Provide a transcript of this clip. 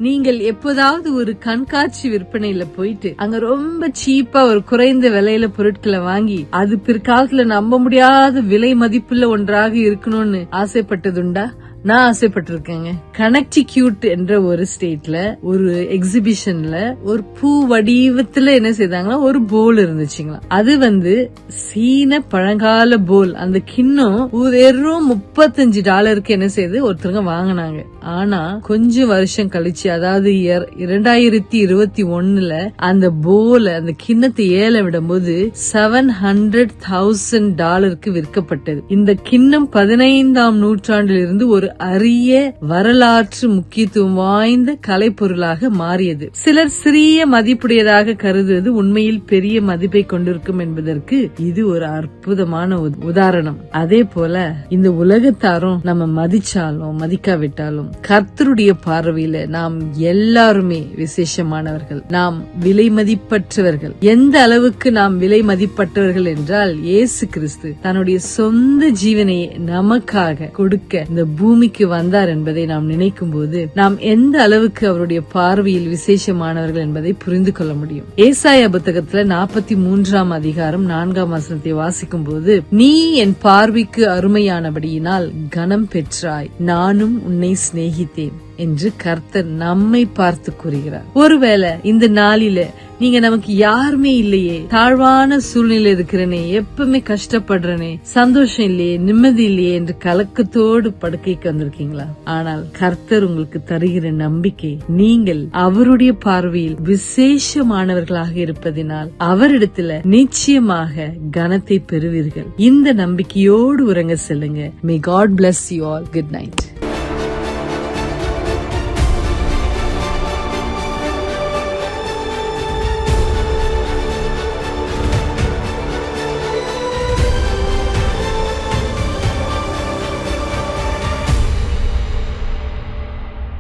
நீங்கள் எப்போதாவது ஒரு கண்காட்சி விற்பனையில போயிட்டு அங்க ரொம்ப சீப்பா ஒரு குறைந்த விலையில பொருட்களை வாங்கி அது பிற்காலத்துல நம்ப முடியாத விலை மதிப்புள்ள ஒன்றாக இருக்கணும்னு ஆசைப்பட்டதுண்டா? நான் ஆசைப்பட்டிருக்கேங்க. கனெக்டிக்யூட் என்ற ஒரு ஸ்டேட்ல ஒரு எக்ஸிபிஷன்ல ஒரு பூ வடிவத்துல என்ன செய்தாங்களா, ஒரு போல் இருந்துச்சுங்களா. அது சீன பழங்கால போல். அந்த கிண்ணம் வெறும் $35 என்ன செய்து ஒருத்தருங்க வாங்கினாங்க. ஆனா கொஞ்சம் வருஷம் கழிச்சு, அதாவது 2021 அந்த போல, அந்த கிண்ணத்தை ஏல விடும் போது $700,000 விற்கப்பட்டது. இந்த கிண்ணம் 15ஆம் நூற்றாண்டில் இருந்து ஒரு அரிய வரலாற்று முக்கியத்துவம் வாய்ந்த கலைப்பொருளாக மாறியது. சிலர் சிறிய மதிப்புடையதாக கருதுவது உண்மையில் பெரிய மதிப்பை கொண்டிருக்கும் என்பதற்கு இது ஒரு அற்புதமான உதாரணம். அதே போல இந்த உலகத்தாரும் நம்ம மதிச்சாலும் மதிக்காவிட்டாலும் கர்த்தருடைய பார்வையில நாம் எல்லாருமே விசேஷமானவர்கள். நாம் விலை மதிப்பற்றவர்கள். எந்த அளவுக்கு நாம் விலை மதிப்பற்றவர்கள் என்றால், இயேசு கிறிஸ்து தன்னுடைய சொந்த ஜீவனையை நமக்காக கொடுக்க இந்த பூமிக்கு வந்தார் என்பதை நாம் நினைக்கும் போது நாம் எந்த அளவுக்கு அவருடைய பார்வையில் விசேஷமானவர்கள் என்பதை புரிந்து கொள்ள முடியும். ஏசாயா புத்தகத்துல 43ஆம் அதிகாரம் 4ஆம் வசனத்தை வாசிக்கும் போது, நீ என் பார்வைக்கு அருமையானபடியினால் கனம் பெற்றாய், நானும் உன்னை சிநேகித்தேன் என்று கர்த்தர் நம்மை பார்த்து கூறுகிறார். ஒருவேளை இந்த நாளில நீங்க நமக்கு யாருமே இல்லையே, தாழ்வான சூழ்நிலை இருக்கிறனே, எப்பவுமே கஷ்டப்படுறனே, சந்தோஷம் இல்லையே, நிம்மதி இல்லையே என்று கலக்கத்தோடு படுக்கைக்கு வந்திருக்கீங்களா? ஆனால் கர்த்தர் உங்களுக்கு தருகிற நம்பிக்கை, நீங்கள் அவருடைய பார்வையில் விசேஷமானவர்களாக இருப்பதினால் அவரிடத்துல நிச்சயமாக கனத்தை பெறுவீர்கள். இந்த நம்பிக்கையோடு உறங்க செல்லுங்க. May God bless you all. Good night.